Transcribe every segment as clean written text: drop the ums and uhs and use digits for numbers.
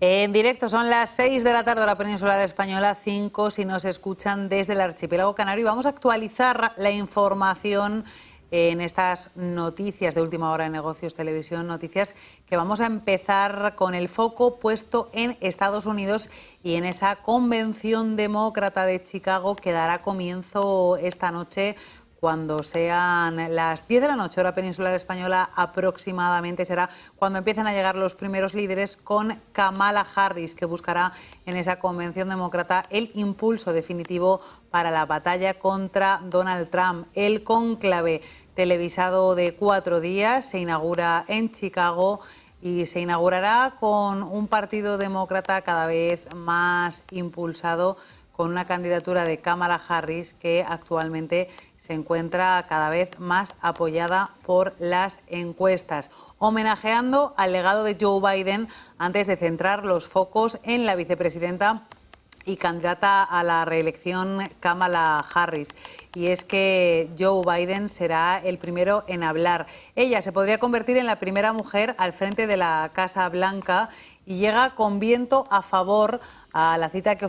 En directo son las 6 de la tarde, la península española, 5 si nos escuchan desde el archipiélago canario. Y vamos a actualizar la información en estas noticias de última hora de Negocios Televisión, noticias que vamos a empezar con el foco puesto en Estados Unidos y en esa convención demócrata de Chicago que dará comienzo esta noche. Cuando sean las 10 de la noche, hora peninsular española, aproximadamente será cuando empiecen a llegar los primeros líderes, con Kamala Harris, que buscará en esa convención demócrata el impulso definitivo para la batalla contra Donald Trump. El cónclave televisado de 4 días se inaugura en Chicago y se inaugurará con un partido demócrata cada vez más impulsado, con una candidatura de Kamala Harris que actualmente se encuentra cada vez más apoyada por las encuestas, homenajeando al legado de Joe Biden antes de centrar los focos en la vicepresidenta y candidata a la reelección Kamala Harris. Y es que Joe Biden será el primero en hablar. Ella se podría convertir en la primera mujer al frente de la Casa Blanca y llega con viento a favor a la cita que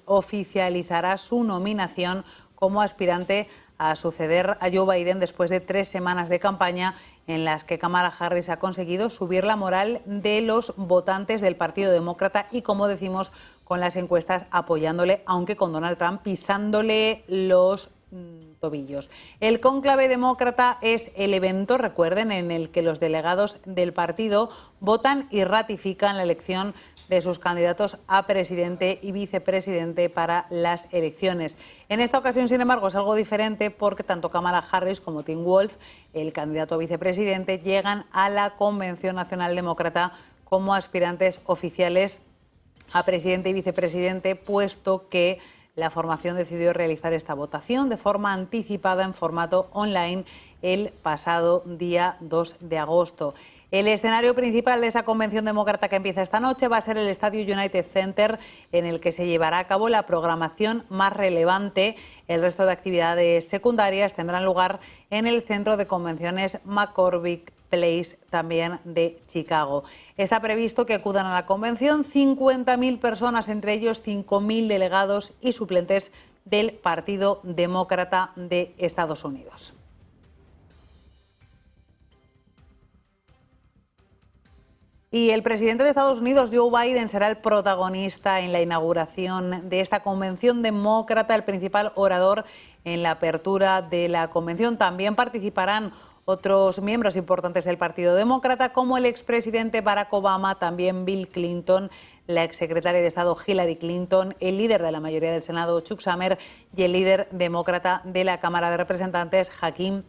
oficializará su nominación como aspirante a suceder a Joe Biden después de 3 semanas de campaña en las que Kamala Harris ha conseguido subir la moral de los votantes del Partido Demócrata y, como decimos, con las encuestas apoyándole, aunque con Donald Trump pisándole los tobillos. El cónclave demócrata es el evento, recuerden, en el que los delegados del partido votan y ratifican la elección de sus candidatos a presidente y vicepresidente para las elecciones. En esta ocasión, sin embargo, es algo diferente porque tanto Kamala Harris como Tim Walz, el candidato a vicepresidente, llegan a la Convención Nacional Demócrata como aspirantes oficiales a presidente y vicepresidente, puesto que la formación decidió realizar esta votación de forma anticipada en formato online el pasado día 2 de agosto. El escenario principal de esa convención demócrata que empieza esta noche va a ser el Estadio United Center, en el que se llevará a cabo la programación más relevante. El resto de actividades secundarias tendrán lugar en el centro de convenciones McCormick Place, también de Chicago. Está previsto que acudan a la convención 50.000 personas, entre ellos 5.000 delegados y suplentes del Partido Demócrata de Estados Unidos. Y el presidente de Estados Unidos, Joe Biden, será el protagonista en la inauguración de esta convención demócrata, el principal orador en la apertura de la convención. También participarán otros miembros importantes del Partido Demócrata, como el expresidente Barack Obama, también Bill Clinton, la exsecretaria de Estado Hillary Clinton, el líder de la mayoría del Senado, Chuck Schumer, y el líder demócrata de la Cámara de Representantes, Hakeem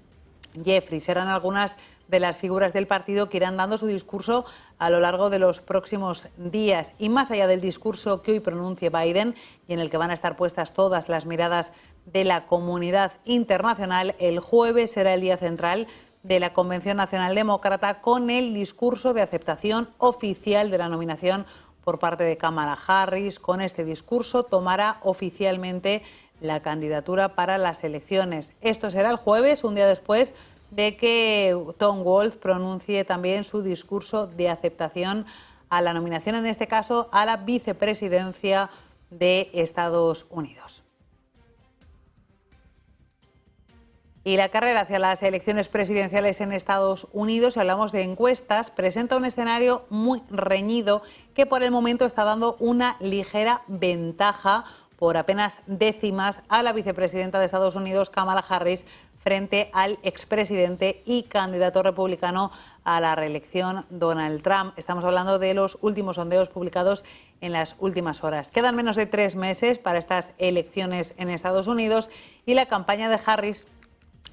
Jeffries. Serán algunas de las figuras del partido que irán dando su discurso a lo largo de los próximos días. Y más allá del discurso que hoy pronuncie Biden, y en el que van a estar puestas todas las miradas de la comunidad internacional, el jueves será el día central de la Convención Nacional Demócrata, con el discurso de aceptación oficial de la nominación por parte de Kamala Harris. Con este discurso tomará oficialmente la candidatura para las elecciones. Esto será el jueves, un día después de que Tom Walz pronuncie también su discurso de aceptación a la nominación, en este caso a la vicepresidencia de Estados Unidos. Y la carrera hacia las elecciones presidenciales en Estados Unidos, si hablamos de encuestas, presenta un escenario muy reñido que por el momento está dando una ligera ventaja por apenas décimas a la vicepresidenta de Estados Unidos, Kamala Harris, frente al expresidente y candidato republicano a la reelección, Donald Trump. Estamos hablando de los últimos sondeos publicados en las últimas horas. Quedan menos de 3 meses para estas elecciones en Estados Unidos y la campaña de Harris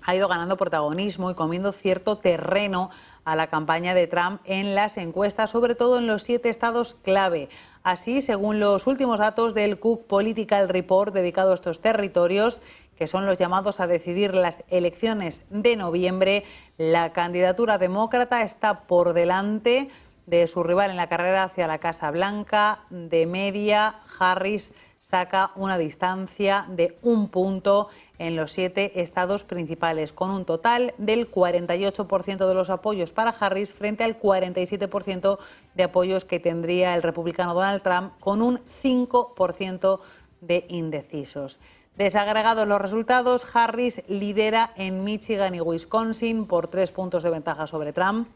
ha ido ganando protagonismo y comiendo cierto terreno a la campaña de Trump en las encuestas, sobre todo en los 7 estados clave. Así, según los últimos datos del Cook Political Report dedicado a estos territorios, que son los llamados a decidir las elecciones de noviembre, la candidatura demócrata está por delante de su rival en la carrera hacia la Casa Blanca. De media, Harris saca una distancia de 1 punto en los 7 estados principales, con un total del 48% de los apoyos para Harris frente al 47% de apoyos que tendría el republicano Donald Trump, con un 5% de indecisos. Desagregados los resultados, Harris lidera en Michigan y Wisconsin por 3 puntos de ventaja sobre Trump,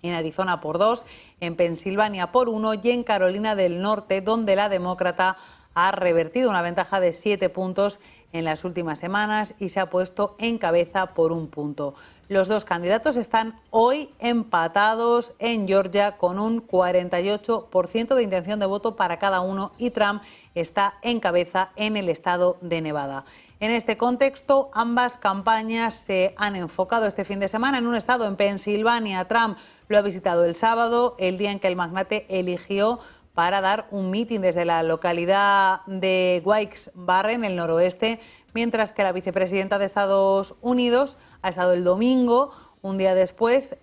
en Arizona por 2, en Pensilvania por 1 y en Carolina del Norte, donde la demócrata ha revertido una ventaja de 7 puntos en las últimas semanas y se ha puesto en cabeza por 1 punto. Los dos candidatos están hoy empatados en Georgia con un 48% de intención de voto para cada uno y Trump está en cabeza en el estado de Nevada. En este contexto, ambas campañas se han enfocado este fin de semana en un estado, en Pensilvania. Trump lo ha visitado el sábado, el día en que el magnate eligió para dar un mitin desde la localidad de Wilkes-Barre, en el noroeste, mientras que la vicepresidenta de Estados Unidos ha estado el domingo, un día después,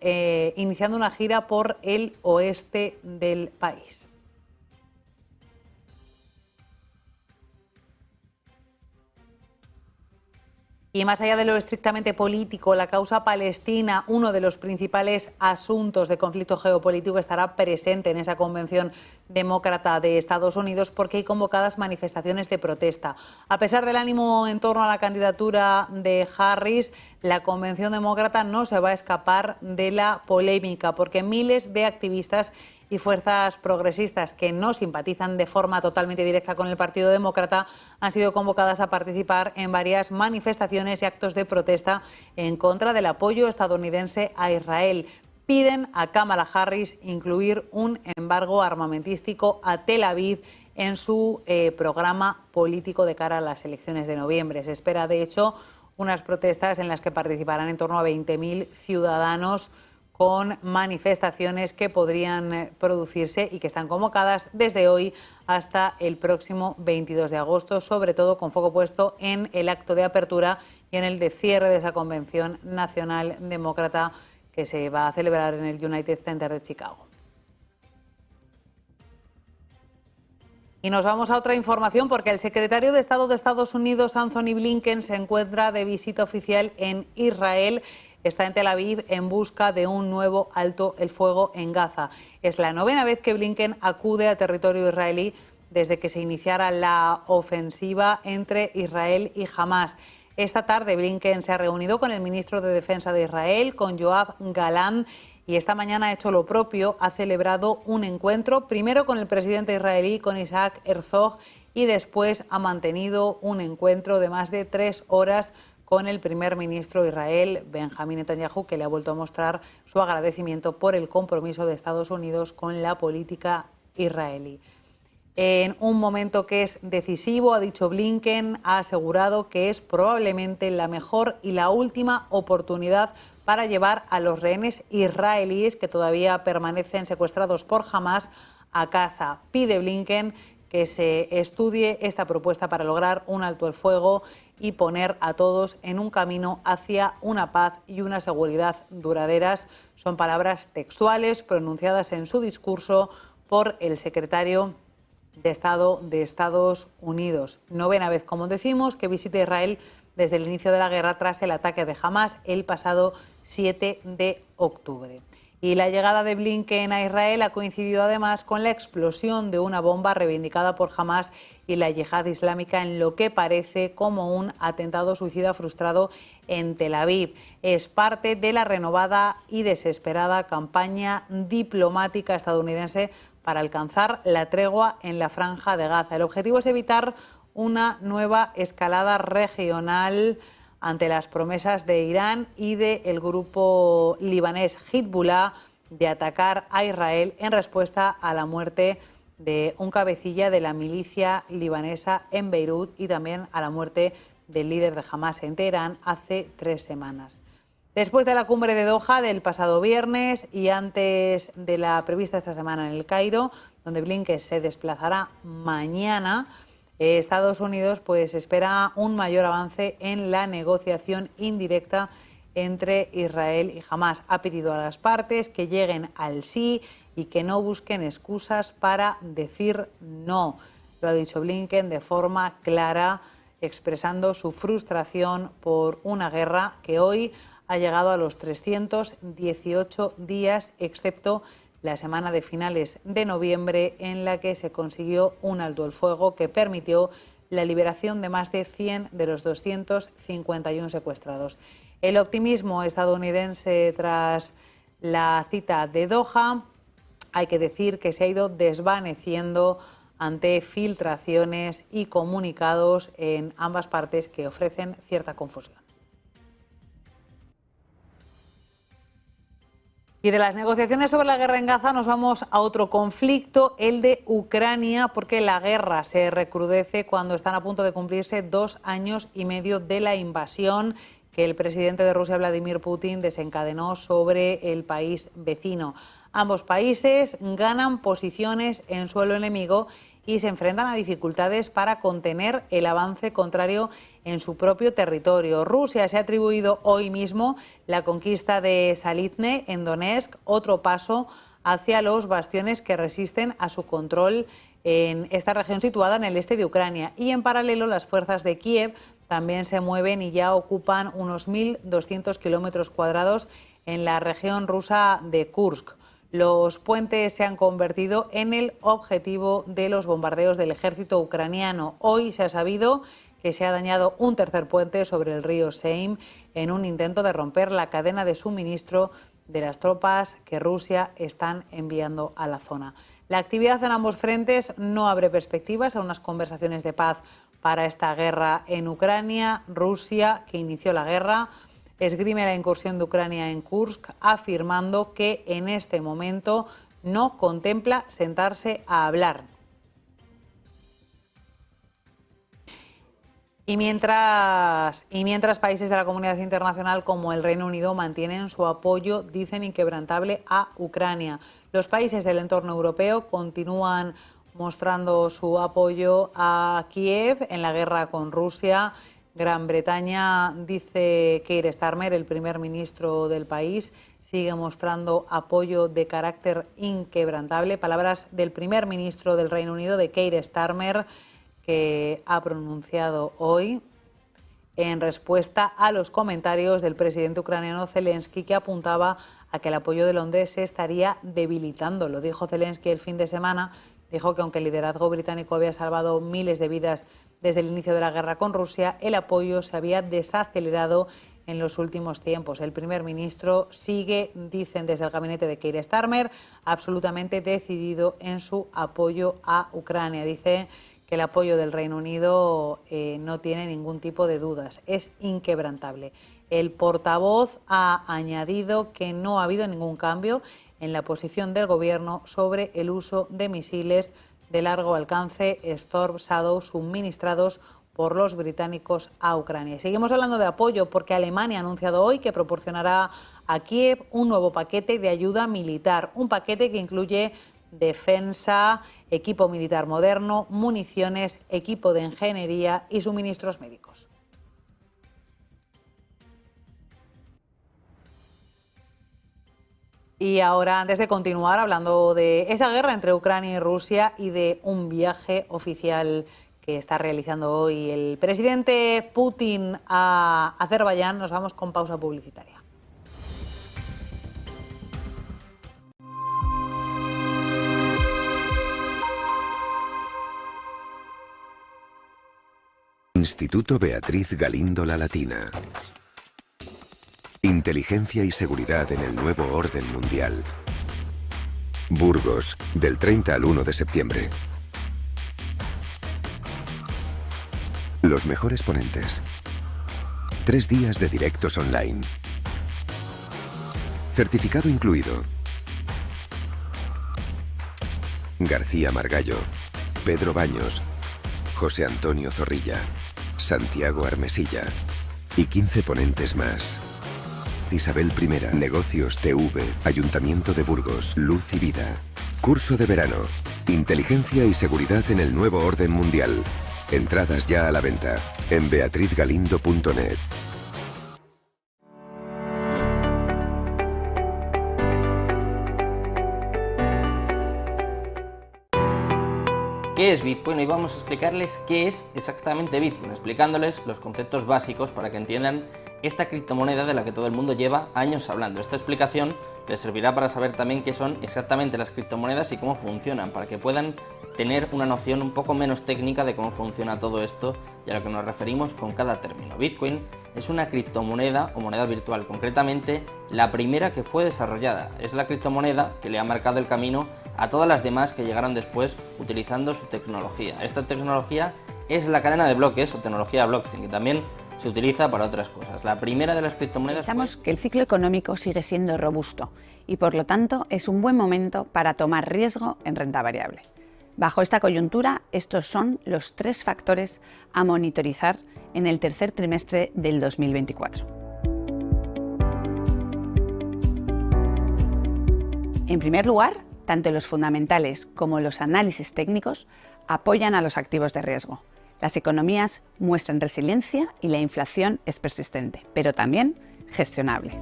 iniciando una gira por el oeste del país. Y más allá de lo estrictamente político, la causa palestina, uno de los principales asuntos de conflicto geopolítico, estará presente en esa convención demócrata de Estados Unidos porque hay convocadas manifestaciones de protesta. A pesar del ánimo en torno a la candidatura de Harris, la convención demócrata no se va a escapar de la polémica porque miles de activistas y fuerzas progresistas que no simpatizan de forma totalmente directa con el Partido Demócrata han sido convocadas a participar en varias manifestaciones y actos de protesta en contra del apoyo estadounidense a Israel. Piden a Kamala Harris incluir un embargo armamentístico a Tel Aviv en su programa político de cara a las elecciones de noviembre. Se espera, de hecho, unas protestas en las que participarán en torno a 20.000 ciudadanos, con manifestaciones que podrían producirse y que están convocadas desde hoy hasta el próximo 22 de agosto, sobre todo con foco puesto en el acto de apertura y en el de cierre de esa Convención Nacional Demócrata que se va a celebrar en el United Center de Chicago. Y nos vamos a otra información porque el secretario de Estado de Estados Unidos, Anthony Blinken, se encuentra de visita oficial en Israel. Está en Tel Aviv en busca de un nuevo alto el fuego en Gaza. Es la 9ª vez que Blinken acude a territorio israelí desde que se iniciara la ofensiva entre Israel y Hamás. Esta tarde Blinken se ha reunido con el ministro de Defensa de Israel, con Yoav Gallant, y esta mañana ha hecho lo propio, ha celebrado un encuentro, primero con el presidente israelí, con Isaac Herzog, y después ha mantenido un encuentro de más de 3 horas con el primer ministro de Israel, Benjamín Netanyahu, que le ha vuelto a mostrar su agradecimiento por el compromiso de Estados Unidos con la política israelí. En un momento que es decisivo, ha dicho Blinken, ha asegurado que es probablemente la mejor y la última oportunidad para llevar a los rehenes israelíes que todavía permanecen secuestrados por Hamás a casa. Pide Blinken que se estudie esta propuesta para lograr un alto el fuego y poner a todos en un camino hacia una paz y una seguridad duraderas. Son palabras textuales pronunciadas en su discurso por el secretario de Estado de Estados Unidos. 9ª vez, como decimos, que visita Israel desde el inicio de la guerra tras el ataque de Hamás el pasado 7 de octubre. Y la llegada de Blinken a Israel ha coincidido además con la explosión de una bomba reivindicada por Hamás y la Yihad Islámica en lo que parece como un atentado suicida frustrado en Tel Aviv. Es parte de la renovada y desesperada campaña diplomática estadounidense para alcanzar la tregua en la Franja de Gaza. El objetivo es evitar una nueva escalada regional ante las promesas de Irán y del grupo libanés Hezbollah de atacar a Israel en respuesta a la muerte de un cabecilla de la milicia libanesa en Beirut y también a la muerte del líder de Hamás en Teherán hace 3 semanas. Después de la cumbre de Doha del pasado viernes y antes de la prevista esta semana en El Cairo, donde Blinken se desplazará mañana, Estados Unidos pues espera un mayor avance en la negociación indirecta entre Israel y Hamás. Ha pedido a las partes que lleguen al sí y que no busquen excusas para decir no. lo ha dicho Blinken de forma clara, expresando su frustración por una guerra que hoy ha llegado a los 318 días, excepto la semana de finales de noviembre, en la que se consiguió un alto el fuego que permitió la liberación de más de 100 de los 251 secuestrados. El optimismo estadounidense tras la cita de Doha, hay que decir que se ha ido desvaneciendo ante filtraciones y comunicados en ambas partes que ofrecen cierta confusión. Y de las negociaciones sobre la guerra en Gaza nos vamos a otro conflicto, el de Ucrania, porque la guerra se recrudece cuando están a punto de cumplirse 2 años y medio de la invasión que el presidente de Rusia, Vladimir Putin, desencadenó sobre el país vecino. Ambos países ganan posiciones en suelo enemigo y se enfrentan a dificultades para contener el avance contrario en su propio territorio. Rusia se ha atribuido hoy mismo la conquista de Zaliznyk en Donetsk, otro paso hacia los bastiones que resisten a su control en esta región situada en el este de Ucrania. Y en paralelo, las fuerzas de Kiev también se mueven y ya ocupan unos 1.200 kilómetros cuadrados en la región rusa de Kursk. Los puentes se han convertido en el objetivo de los bombardeos del ejército ucraniano. Hoy se ha sabido que se ha dañado un tercer puente sobre el río Seim en un intento de romper la cadena de suministro de las tropas que Rusia están enviando a la zona. La actividad en ambos frentes no abre perspectivas a unas conversaciones de paz para esta guerra en Ucrania. Rusia, que inició la guerra, esgrime la incursión de Ucrania en Kursk, afirmando que en este momento no contempla sentarse a hablar. Y mientras países de la comunidad internacional como el Reino Unido mantienen su apoyo, dicen, inquebrantable a Ucrania. Los países del entorno europeo continúan mostrando su apoyo a Kiev en la guerra con Rusia. Gran Bretaña, dice Keir Starmer, el primer ministro del país, sigue mostrando apoyo de carácter inquebrantable. Palabras del primer ministro del Reino Unido, de Keir Starmer, que ha pronunciado hoy en respuesta a los comentarios del presidente ucraniano Zelensky, que apuntaba a que el apoyo de Londres se estaría debilitando. Lo dijo Zelensky el fin de semana. Dijo que aunque el liderazgo británico había salvado miles de vidas desde el inicio de la guerra con Rusia, el apoyo se había desacelerado en los últimos tiempos. El primer ministro sigue, dicen desde el gabinete de Keir Starmer, absolutamente decidido en su apoyo a Ucrania. Dice que el apoyo del Reino Unido no tiene ningún tipo de dudas, es inquebrantable. El portavoz ha añadido que no ha habido ningún cambio en la posición del Gobierno sobre el uso de misiles de largo alcance Storm Shadow suministrados por los británicos a Ucrania. Seguimos hablando de apoyo porque Alemania ha anunciado hoy que proporcionará a Kiev un nuevo paquete de ayuda militar, un paquete que incluye defensa, equipo militar moderno, municiones, equipo de ingeniería y suministros médicos. Y ahora, antes de continuar hablando de esa guerra entre Ucrania y Rusia y de un viaje oficial que está realizando hoy el presidente Putin a Azerbaiyán, nos vamos con pausa publicitaria. Instituto Beatriz Galindo La Latina. Inteligencia y seguridad en el nuevo orden mundial. Burgos, del 30 al 1 de septiembre. Los mejores ponentes. 3 días de directos online. Certificado incluido. García Margallo, Pedro Baños, José Antonio Zorrilla, Santiago Armesilla y 15 ponentes más. Isabel I, Negocios TV, Ayuntamiento de Burgos, Luz y Vida. Curso de verano. Inteligencia y seguridad en el nuevo orden mundial. Entradas ya a la venta en beatrizgalindo.net. ¿Qué es Bitcoin? Hoy vamos a explicarles qué es exactamente Bitcoin, explicándoles los conceptos básicos para que entiendan esta criptomoneda de la que todo el mundo lleva años hablando. Esta explicación les servirá para saber también qué son exactamente las criptomonedas y cómo funcionan, para que puedan tener una noción un poco menos técnica de cómo funciona todo esto y a lo que nos referimos con cada término. Bitcoin es una criptomoneda o moneda virtual, concretamente la primera que fue desarrollada. Es la criptomoneda que le ha marcado el camino a todas las demás que llegaron después utilizando su tecnología. Esta tecnología es la cadena de bloques o tecnología blockchain, que también se utiliza para otras cosas. La primera de las criptomonedas Pensamos que el ciclo económico sigue siendo robusto y por lo tanto es un buen momento para tomar riesgo en renta variable. Bajo esta coyuntura, estos son los 3 factores a monitorizar en el tercer trimestre del 2024. En primer lugar, tanto los fundamentales como los análisis técnicos apoyan a los activos de riesgo. Las economías muestran resiliencia y la inflación es persistente, pero también gestionable.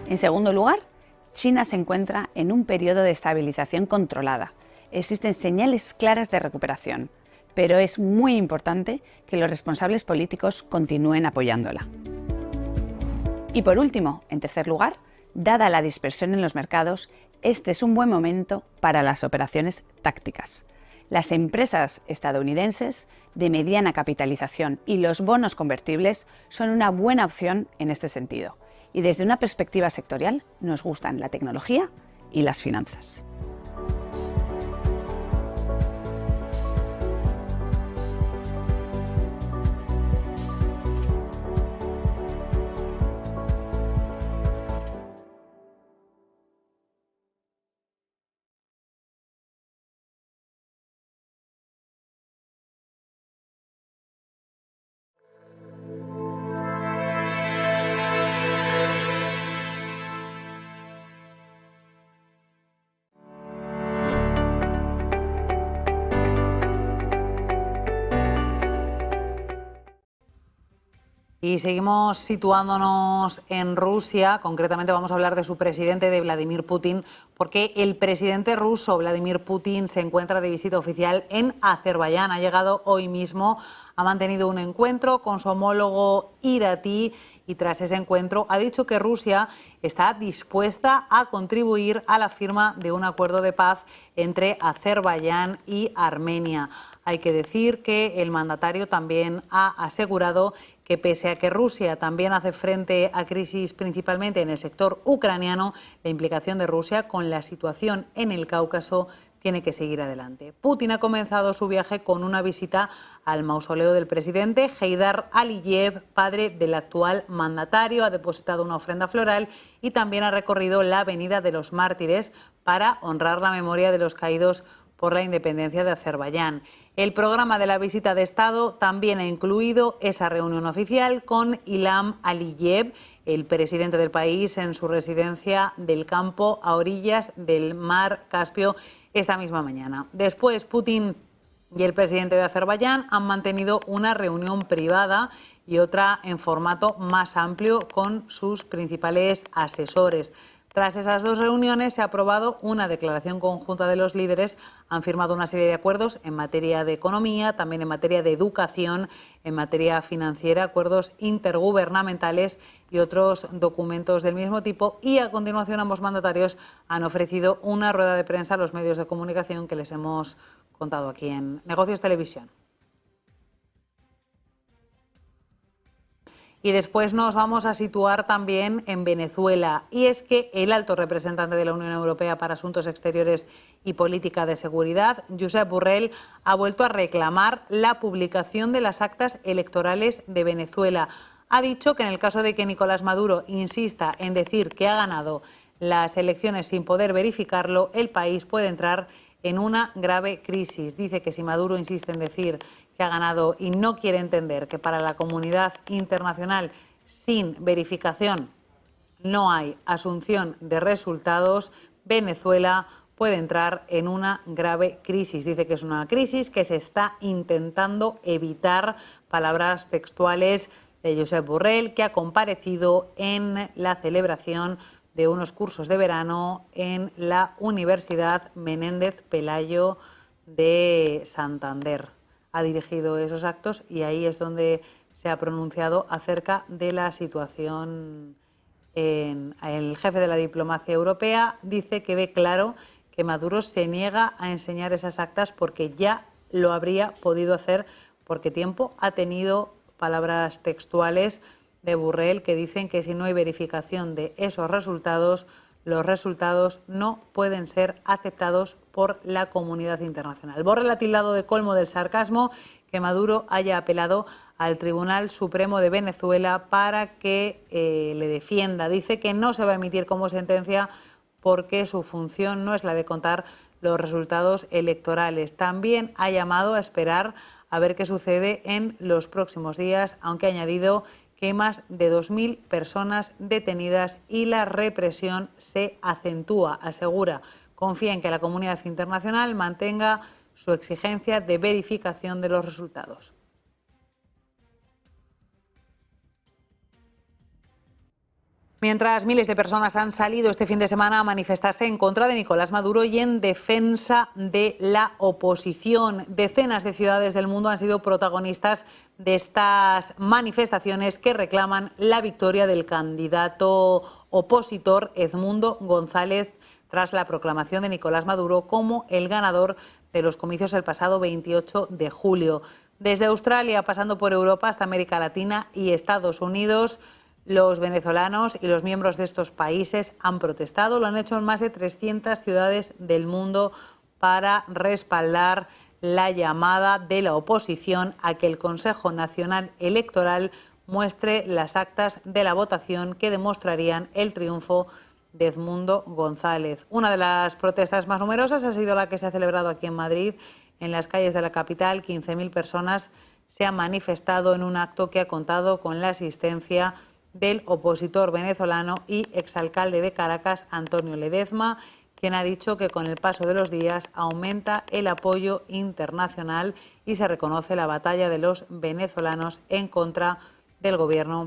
En segundo lugar, China se encuentra en un periodo de estabilización controlada. Existen señales claras de recuperación, pero es muy importante que los responsables políticos continúen apoyándola. Y por último, en tercer lugar, dada la dispersión en los mercados, este es un buen momento para las operaciones tácticas. Las empresas estadounidenses de mediana capitalización y los bonos convertibles son una buena opción en este sentido. Y desde una perspectiva sectorial, nos gustan la tecnología y las finanzas. Y seguimos situándonos en Rusia, concretamente vamos a hablar de su presidente, de Vladimir Putin, porque el presidente ruso, Vladimir Putin, se encuentra de visita oficial en Azerbaiyán. Ha llegado hoy mismo, ha mantenido un encuentro con su homólogo iraní y tras ese encuentro ha dicho que Rusia está dispuesta a contribuir a la firma de un acuerdo de paz entre Azerbaiyán y Armenia. Hay que decir que el mandatario también ha asegurado que pese a que Rusia también hace frente a crisis principalmente en el sector ucraniano, la implicación de Rusia con la situación en el Cáucaso tiene que seguir adelante. Putin ha comenzado su viaje con una visita al mausoleo del presidente. Heydar Aliyev, padre del actual mandatario, ha depositado una ofrenda floral y también ha recorrido la Avenida de los Mártires para honrar la memoria de los caídos por la independencia de Azerbaiyán. El programa de la visita de Estado también ha incluido esa reunión oficial con Ilham Aliyev, el presidente del país, en su residencia del campo a orillas del mar Caspio esta misma mañana. Después, Putin y el presidente de Azerbaiyán han mantenido una reunión privada y otra en formato más amplio con sus principales asesores. Tras esas 2 reuniones se ha aprobado una declaración conjunta de los líderes. Han firmado una serie de acuerdos en materia de economía, también en materia de educación, en materia financiera, acuerdos intergubernamentales y otros documentos del mismo tipo. Y a continuación ambos mandatarios han ofrecido una rueda de prensa a los medios de comunicación que les hemos contado aquí en Negocios Televisión. Y después nos vamos a situar también en Venezuela. Y es que el alto representante de la Unión Europea para Asuntos Exteriores y Política de Seguridad, Josep Borrell, ha vuelto a reclamar la publicación de las actas electorales de Venezuela. Ha dicho que en el caso de que Nicolás Maduro insista en decir que ha ganado las elecciones sin poder verificarlo, el país puede entrar en una grave crisis. Dice que si Maduro insiste en decir que ha ganado y no quiere entender que para la comunidad internacional sin verificación no hay asunción de resultados, Venezuela puede entrar en una grave crisis. Dice que es una crisis que se está intentando evitar, palabras textuales de Josep Borrell, que ha comparecido en la celebración de unos cursos de verano en la Universidad Menéndez Pelayo de Santander. Ha dirigido esos actos y ahí es donde se ha pronunciado acerca de la situación. El jefe de la diplomacia europea dice que ve claro que Maduro se niega a enseñar esas actas porque ya lo habría podido hacer, porque tiempo ha tenido, palabras textuales de Borrell, que dicen que si no hay verificación de esos resultados, los resultados no pueden ser aceptados por la comunidad internacional. Borrell ha tildado de colmo del sarcasmo que Maduro haya apelado al Tribunal Supremo de Venezuela para que le defienda. Dice que no se va a emitir como sentencia porque su función no es la de contar los resultados electorales. También ha llamado a esperar a ver qué sucede en los próximos días, aunque ha añadido que hay más de 2.000 personas detenidas y la represión se acentúa. Asegura, confía en que la comunidad internacional mantenga su exigencia de verificación de los resultados. Mientras miles de personas han salido este fin de semana a manifestarse en contra de Nicolás Maduro y en defensa de la oposición, decenas de ciudades del mundo han sido protagonistas de estas manifestaciones que reclaman la victoria del candidato opositor Edmundo González tras la proclamación de Nicolás Maduro como el ganador de los comicios el pasado 28 de julio. Desde Australia, pasando por Europa hasta América Latina y Estados Unidos, los venezolanos y los miembros de estos países han protestado. Lo han hecho en más de 300 ciudades del mundo para respaldar la llamada de la oposición a que el Consejo Nacional Electoral muestre las actas de la votación que demostrarían el triunfo de Edmundo González. Una de las protestas más numerosas ha sido la que se ha celebrado aquí en Madrid. En las calles de la capital, 15.000 personas se han manifestado en un acto que ha contado con la asistencia del opositor venezolano y exalcalde de Caracas, Antonio Ledezma, quien ha dicho que con el paso de los días aumenta el apoyo internacional y se reconoce la batalla de los venezolanos en contra del gobierno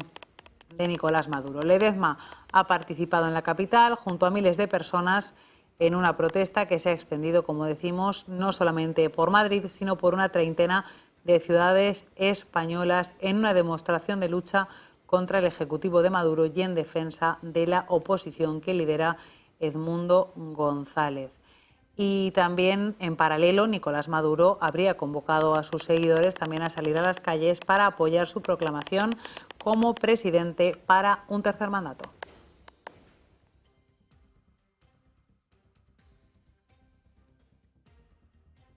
de Nicolás Maduro. Ledezma ha participado en la capital junto a miles de personas en una protesta que se ha extendido, como decimos, no solamente por Madrid, sino por una treintena de ciudades españolas en una demostración de lucha contra el Ejecutivo de Maduro y en defensa de la oposición que lidera Edmundo González. Y también, en paralelo, Nicolás Maduro habría convocado a sus seguidores también a salir a las calles para apoyar su proclamación como presidente para un tercer mandato.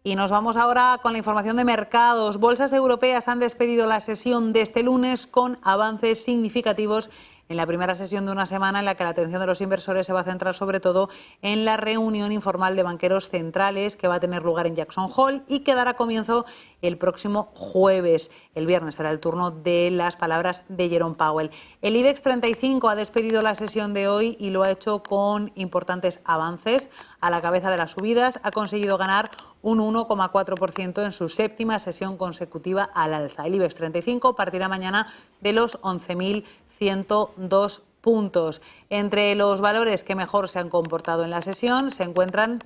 Y nos vamos ahora con la información de mercados. Bolsas europeas han despedido la sesión de este lunes con avances significativos en la primera sesión de una semana en la que la atención de los inversores se va a centrar sobre todo en la reunión informal de banqueros centrales que va a tener lugar en Jackson Hole y que dará comienzo el próximo jueves. El viernes será el turno de las palabras de Jerome Powell. El IBEX 35 ha despedido la sesión de hoy y lo ha hecho con importantes avances. A la cabeza de las subidas ha conseguido ganar un 1,4% en su séptima sesión consecutiva al alza. El IBEX 35 partirá mañana de los 11.102 puntos. Entre los valores que mejor se han comportado en la sesión se encuentran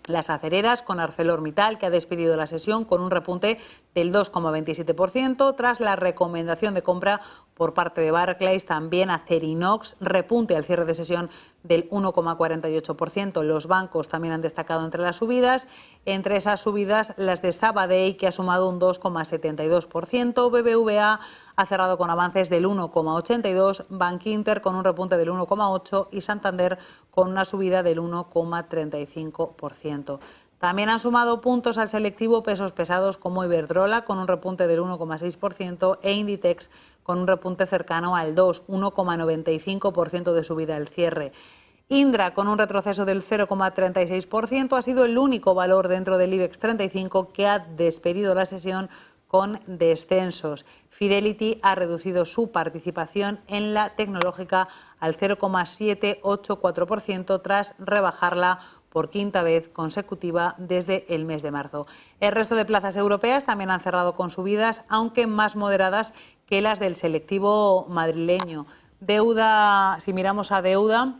las acereras, con ArcelorMittal, que ha despedido la sesión con un repunte del 2,27%, tras la recomendación de compra por parte de Barclays. También Acerinox, repunte al cierre de sesión del 1,48%. Los bancos también han destacado entre las subidas. Entre esas subidas, las de Sabadell, que ha sumado un 2,72%. BBVA ha cerrado con avances del 1,82%, Bankinter con un repunte del 1,8% y Santander con una subida del 1,35%. También han sumado puntos al selectivo pesos pesados como Iberdrola con un repunte del 1,6% e Inditex con un repunte cercano al 1,95% de subida al cierre. Indra, con un retroceso del 0,36%, ha sido el único valor dentro del IBEX 35 que ha despedido la sesión con descensos. Fidelity ha reducido su participación en la tecnológica al 0,784% tras rebajarla por quinta vez consecutiva desde el mes de marzo. El resto de plazas europeas también han cerrado con subidas, aunque más moderadas que las del selectivo madrileño. Deuda, si miramos a deuda,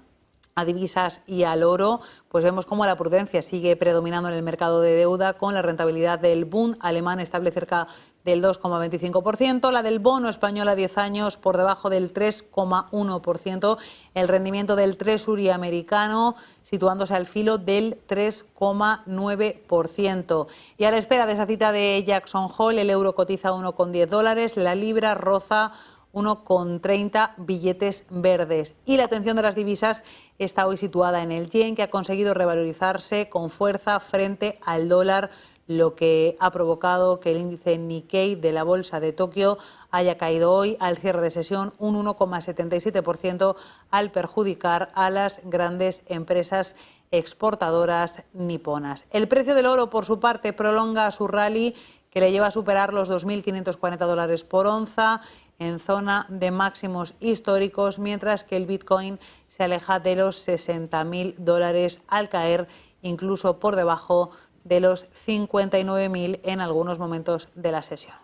a divisas y al oro, pues vemos cómo la prudencia sigue predominando en el mercado de deuda, con la rentabilidad del Bund alemán estable cerca del 2,25%, la del bono español a 10 años por debajo del 3,1%, el rendimiento del Treasury americano situándose al filo del 3,9%. Y a la espera de esa cita de Jackson Hole, el euro cotiza $1,10, la libra roza 1,30 billetes verdes. Y la atención de las divisas está hoy situada en el yen, que ha conseguido revalorizarse con fuerza frente al dólar, lo que ha provocado que el índice Nikkei de la bolsa de Tokio haya caído hoy al cierre de sesión un 1,77% al perjudicar a las grandes empresas exportadoras niponas. El precio del oro, por su parte, prolonga su rally, que le lleva a superar los $2.540 por onza, en zona de máximos históricos, mientras que el Bitcoin se aleja de los $60.000 al caer incluso por debajo de los 59.000 en algunos momentos de la sesión.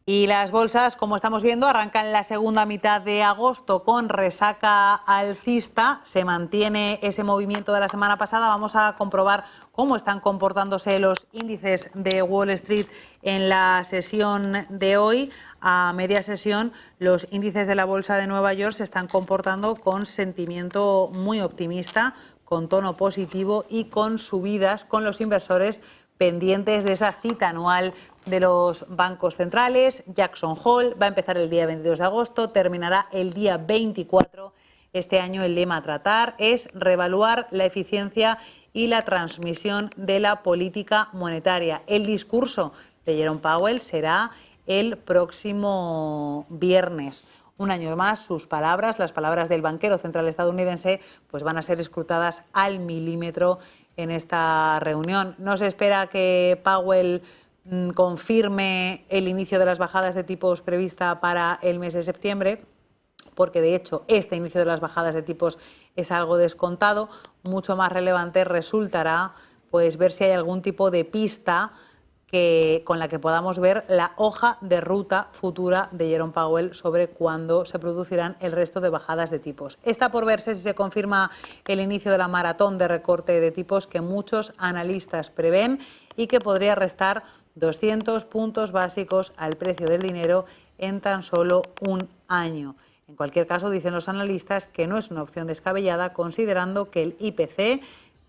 Y las bolsas, como estamos viendo, arrancan la segunda mitad de agosto con resaca alcista. Se mantiene ese movimiento de la semana pasada. Vamos a comprobar cómo están comportándose los índices de Wall Street en la sesión de hoy. A media sesión, los índices de la Bolsa de Nueva York se están comportando con sentimiento muy optimista, con tono positivo y con subidas, con los inversores pendientes de esa cita anual de los bancos centrales. Jackson Hole va a empezar el día 22 de agosto, terminará el día 24. Este año el lema a tratar es reevaluar la eficiencia y la transmisión de la política monetaria. El discurso de Jerome Powell será el próximo viernes. Un año más, sus palabras, las palabras del banquero central estadounidense, pues van a ser escrutadas al milímetro en esta reunión. No se espera que Powell confirme el inicio de las bajadas de tipos prevista para el mes de septiembre, porque de hecho este inicio de las bajadas de tipos es algo descontado. Mucho más relevante resultará pues ver si hay algún tipo de pista con la que podamos ver la hoja de ruta futura de Jerome Powell sobre cuándo se producirán el resto de bajadas de tipos. Está por verse si se confirma el inicio de la maratón de recorte de tipos que muchos analistas prevén y que podría restar 200 puntos básicos al precio del dinero en tan solo un año. En cualquier caso, dicen los analistas que no es una opción descabellada, considerando que el IPC,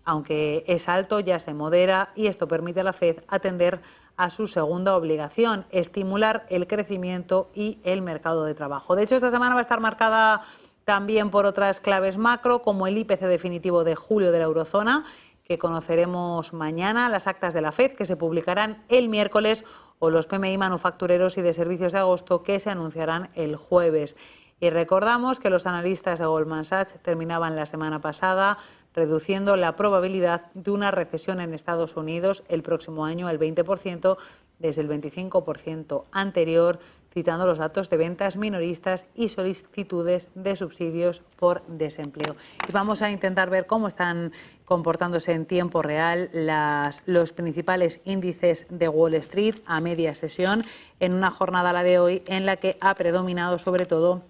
aunque es alto, ya se modera, y esto permite a la Fed atender a su segunda obligación, estimular el crecimiento y el mercado de trabajo. De hecho, esta semana va a estar marcada también por otras claves macro, como el IPC definitivo de julio de la eurozona, que conoceremos mañana, las actas de la Fed, que se publicarán el miércoles, o los PMI manufactureros y de servicios de agosto, que se anunciarán el jueves. Y recordamos que los analistas de Goldman Sachs terminaban la semana pasada reduciendo la probabilidad de una recesión en Estados Unidos el próximo año al 20% desde el 25% anterior, citando los datos de ventas minoristas y solicitudes de subsidios por desempleo. Y vamos a intentar ver cómo están comportándose en tiempo real los principales índices de Wall Street a media sesión, en una jornada, la de hoy, en la que ha predominado sobre todo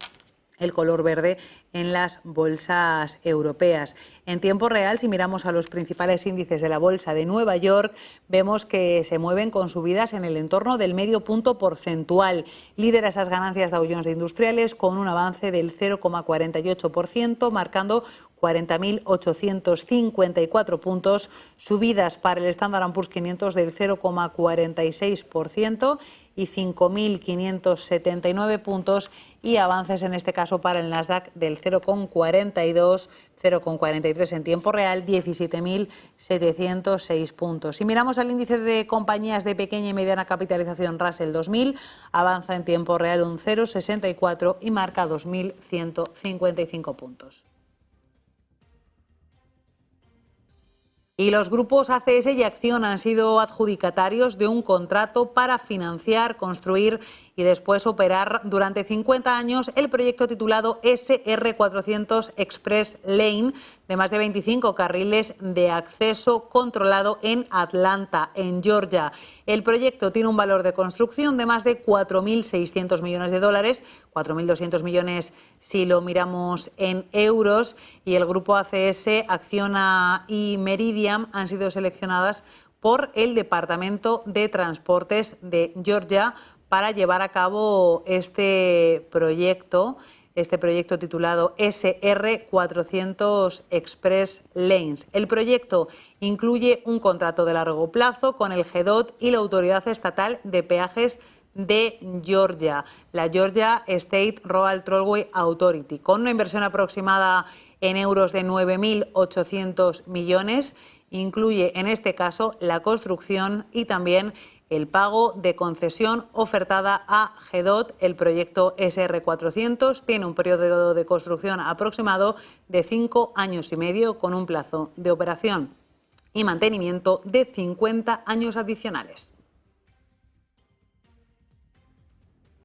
el color verde en las bolsas europeas. En tiempo real, si miramos a los principales índices de la bolsa de Nueva York, vemos que se mueven con subidas en el entorno del medio punto porcentual. Lidera esas ganancias Dow Jones de Industriales con un avance del 0,48%, marcando 40.854 puntos, subidas para el Standard & Poor's 500 del 0,46% y 5.579 puntos, y avances en este caso para el Nasdaq del 0,42, 0,43 en tiempo real, 17.706 puntos. Si miramos al índice de compañías de pequeña y mediana capitalización Russell 2000, avanza en tiempo real un 0,64 y marca 2.155 puntos. Y los grupos ACS y Acción han sido adjudicatarios de un contrato para financiar, construir y y después operar durante 50 años el proyecto titulado SR400 Express Lane, de más de 25 carriles de acceso controlado en Atlanta, en Georgia. El proyecto tiene un valor de construcción de más de 4.600 millones de dólares, 4.200 millones si lo miramos en euros, y el grupo ACS, Acciona y Meridiam han sido seleccionadas por el Departamento de Transportes de Georgia para llevar a cabo este proyecto titulado SR400 Express Lanes. El proyecto incluye un contrato de largo plazo con el GDOT y la Autoridad Estatal de Peajes de Georgia, la Georgia State Road Tollway Authority, con una inversión aproximada en euros de 9.800 millones. Incluye en este caso la construcción y también el pago de concesión ofertada a GDOT. El proyecto SR400 tiene un periodo de construcción aproximado de 5 años y medio, con un plazo de operación y mantenimiento de 50 años adicionales.